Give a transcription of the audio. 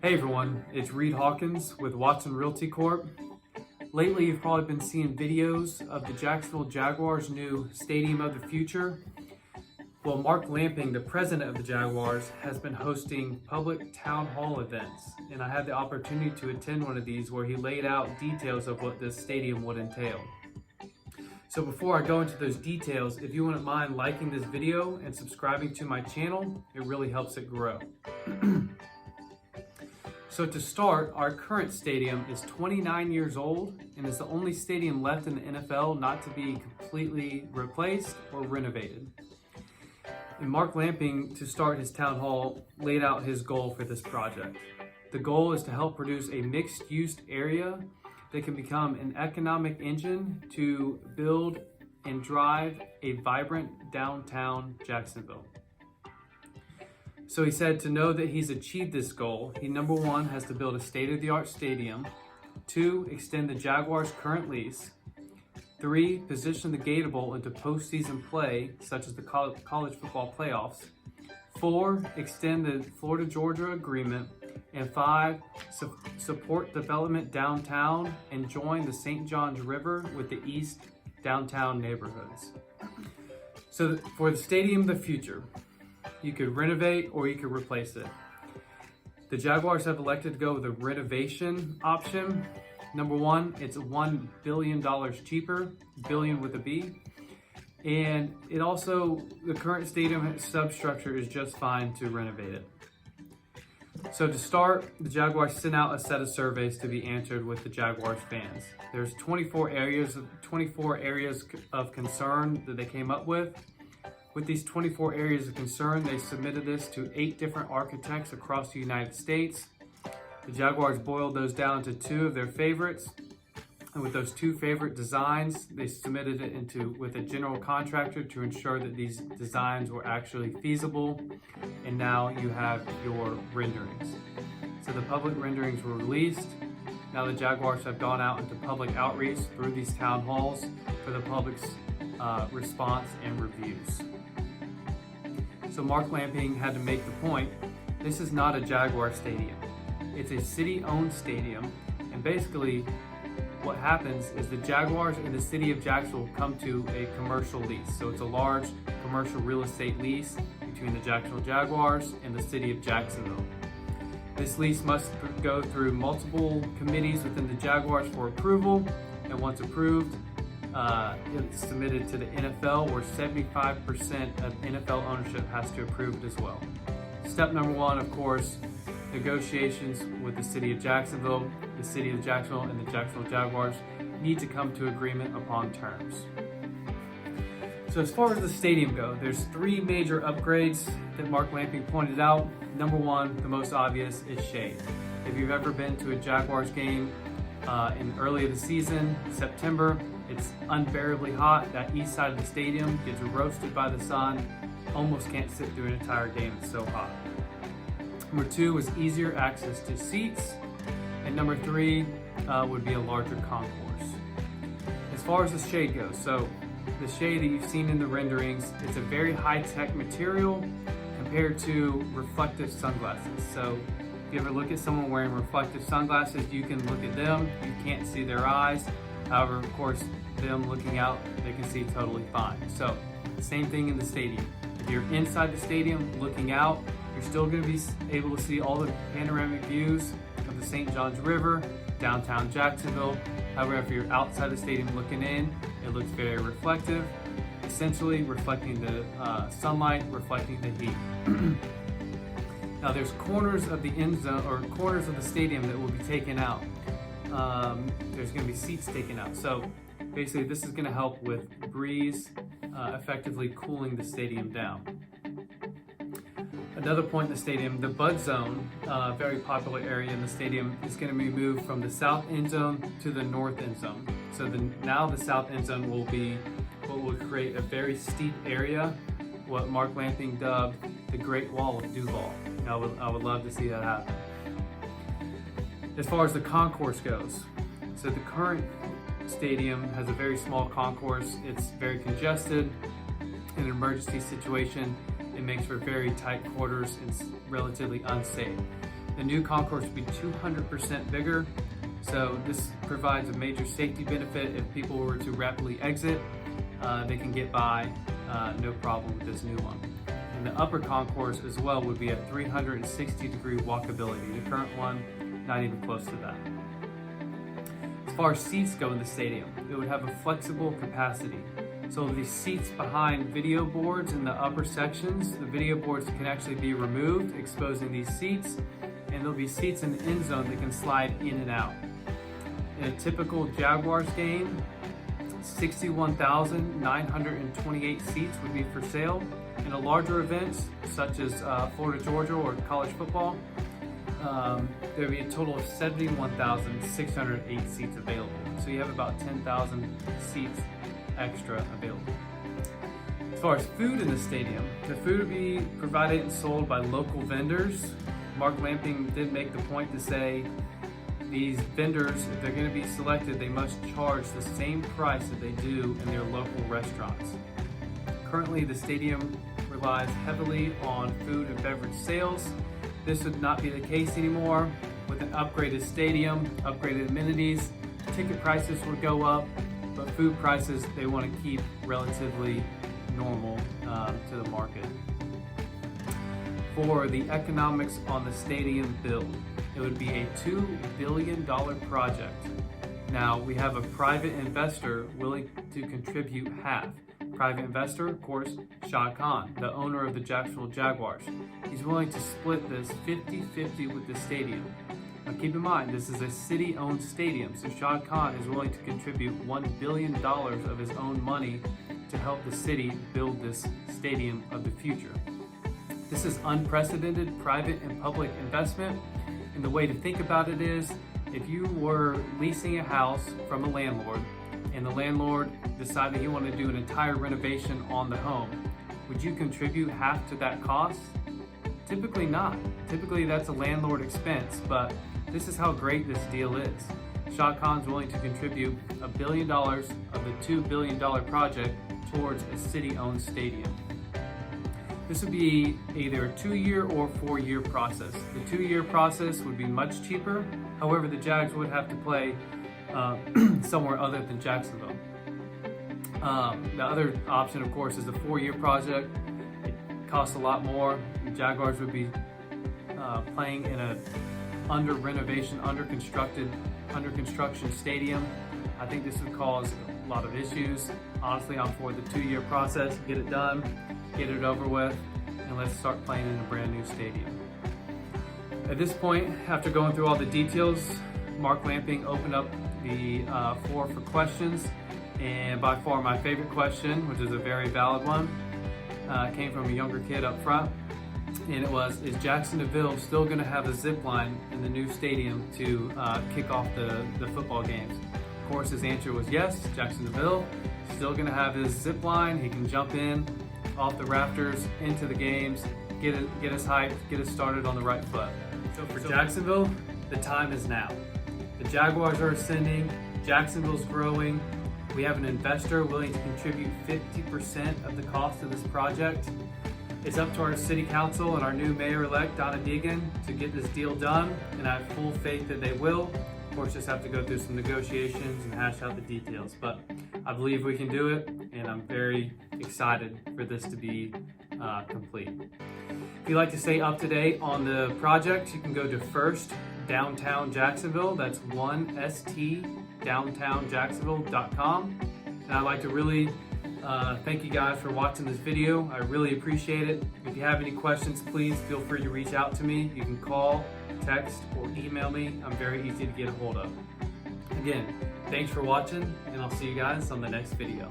Hey everyone, it's ReedHawkins with Realty Corp. Lately, you've probably been seeing videos of the Jacksonville Jaguars' new Stadium of the Future. Well, Mark Lamping, the president of the Jaguars, has been hosting public town hall events, and I had the opportunity to attend one of these where he laid out details of what this stadium would entail. So before I go into those details, if you wouldn't mind liking this video and subscribing to my channel, it really helps it grow. So to start, our current stadium is 29 years old and is the only stadium left in the NFL not to be completely replaced or renovated. And Mark Lamping, to start his town hall, laid out his goal for this project. The goal is to help produce a mixed-use area that can become an economic engine to build and drive a vibrant downtown Jacksonville. So he said to know that he's achieved this goal, he number one has to build a state-of-the-art stadium, 2, extend the Jaguars' current lease, 3, position the Gator into postseason play, such as the college football playoffs, 4, extend the Florida-Georgia agreement, and 5, support development downtown and join the St. Johns River with the East downtown neighborhoods. So for the Stadium of the Future, you could renovate or you could replace it. The Jaguars have elected to go with the renovation option. Number one, it's $1 billion cheaper, billion with a B. And it also, the current stadium substructure is just fine to renovate it. So to start, the Jaguars sent out a set of surveys to be answered with the Jaguars fans. There's 24 areas of concern that they came up with. With these 24 areas of concern, they submitted this to 8 different architects across the United States. The Jaguars boiled those down to 2 of their favorites. And with those 2 favorite designs, they submitted it with a general contractor to ensure that these designs were actually feasible. And now you have your renderings. So the public renderings were released. Now the Jaguars have gone out into public outreach through these town halls for the public's response and reviews. So Mark Lamping had to make the point, this is not a Jaguar stadium. It's a city-owned stadium, and basically what happens is the Jaguars and the city of Jacksonville come to a commercial lease. So it's a large commercial real estate lease between the Jacksonville Jaguars and the city of Jacksonville. This lease must go through multiple committees within the Jaguars for approval, and once approved, it's submitted to the NFL, where 75% of NFL ownership has to approve it as well. Step number 1, of course, negotiations with the city of Jacksonville. The city of Jacksonville and the Jacksonville Jaguars need to come to agreement upon terms. So as far as the stadium goes, there's 3 major upgrades that Mark Lamping pointed out. Number 1, the most obvious, is shade. If you've ever been to a Jaguars game in early of the season, September, it's unbearably hot. That east side of the stadium gets roasted by the sun. Almost can't sit through an entire game, it's so hot. Number 2 is easier access to seats. And number 3 would be a larger concourse. As far as the shade goes, so the shade that you've seen in the renderings, it's a very high-tech material compared to reflective sunglasses. So if you ever look at someone wearing reflective sunglasses, you can look at them, you can't see their eyes. However, of course, them looking out, they can see totally fine. So, same thing in the stadium. If you're inside the stadium looking out, you're still going to be able to see all the panoramic views of the St. Johns River, downtown Jacksonville. However, if you're outside the stadium looking in, it looks very reflective, essentially reflecting the sunlight, reflecting the heat. Now, there's corners of the end zone, or corners of the stadium, that will be taken out. There's going to be seats taken out. So basically this is going to help with breeze, effectively cooling the stadium down. Another point in the stadium, the bud zone, very popular area in the stadium, is going to be moved from the south end zone to the north end zone. So now the south end zone will be what will create a very steep area, what Mark Lamping dubbed the Great Wall of Duval. I would love to see that happen. As far as the concourse goes, so the current stadium has a very small concourse. It's very congested. In an emergency situation, it makes for very tight quarters. It's relatively unsafe. The new concourse will be 200% bigger, so this provides a major safety benefit. If people were to rapidly exit, they can get by no problem with this new one. And the upper concourse as well would be a 360-degree walkability. The current one, not even close to that. As far as seats go in the stadium, it would have a flexible capacity. So the seats behind video boards in the upper sections, the video boards can actually be removed, exposing these seats, and there'll be seats in the end zone that can slide in and out. In a typical Jaguars game, 61,928 seats would be for sale. In a larger events, such as Florida Georgia or college football, there would be a total of 71,608 seats available. So you have about 10,000 seats extra available. As far as food in the stadium, the food will be provided and sold by local vendors. Mark Lamping did make the point to say these vendors, if they're going to be selected, they must charge the same price that they do in their local restaurants. Currently, the stadium relies heavily on food and beverage sales. This would not be the case anymore. With an upgraded stadium, upgraded amenities, ticket prices would go up, but food prices they want to keep relatively normal to the market. For the economics on the stadium build, it would be a $2 billion project. Now, we have a private investor willing to contribute half. Private investor, of course, Shad Khan, the owner of the Jacksonville Jaguars. He's willing to split this 50-50 with the stadium. Now keep in mind, this is a city-owned stadium, so Shad Khan is willing to contribute $1 billion of his own money to help the city build this stadium of the future. This is unprecedented private and public investment, and the way to think about it is, if you were leasing a house from a landlord, and the landlord decided he wanted to do an entire renovation on the home, would you contribute half to that cost? Typically not. Typically that's a landlord expense, but this is how great this deal is. Shad Khan's willing to contribute $1 billion of the $2 billion project towards a city-owned stadium. This would be either a 2-year or 4-year process. The 2-year process would be much cheaper. However, the Jags would have to play somewhere other than Jacksonville. The other option, of course, is the 4-year project. It costs a lot more. The Jaguars would be playing in a under construction stadium. I think this would cause a lot of issues. Honestly, I'm for the 2-year process. Get it done, get it over with, and let's start playing in a brand new stadium. At this point, after going through all the details, Mark Lamping opened up the floor for questions, and by far my favorite question, which is a very valid one, came from a younger kid up front, and it was, is Jacksonville still going to have a zip line in the new stadium to kick off the football games? Of course, his answer was yes. Jacksonville still going to have his zip line. He can jump in off the rafters into the games, get us hyped, get us started on the right foot. So for Jacksonville, the time is now. The Jaguars are ascending, Jacksonville's growing. We have an investor willing to contribute 50% of the cost of this project. It's up to our city council and our new mayor-elect, Donna Deegan, to get this deal done, and I have full faith that they will. Of course, just have to go through some negotiations and hash out the details, but I believe we can do it, and I'm very excited for this to be complete. If you'd like to stay up to date on the project, you can go to First Downtown Jacksonville. That's 1stdowntownjacksonville.com. And I'd like to really thank you guys for watching this video. I really appreciate it. If you have any questions, please feel free to reach out to me. You can call, text, or email me. I'm very easy to get a hold of. Again, thanks for watching, and I'll see you guys on the next video.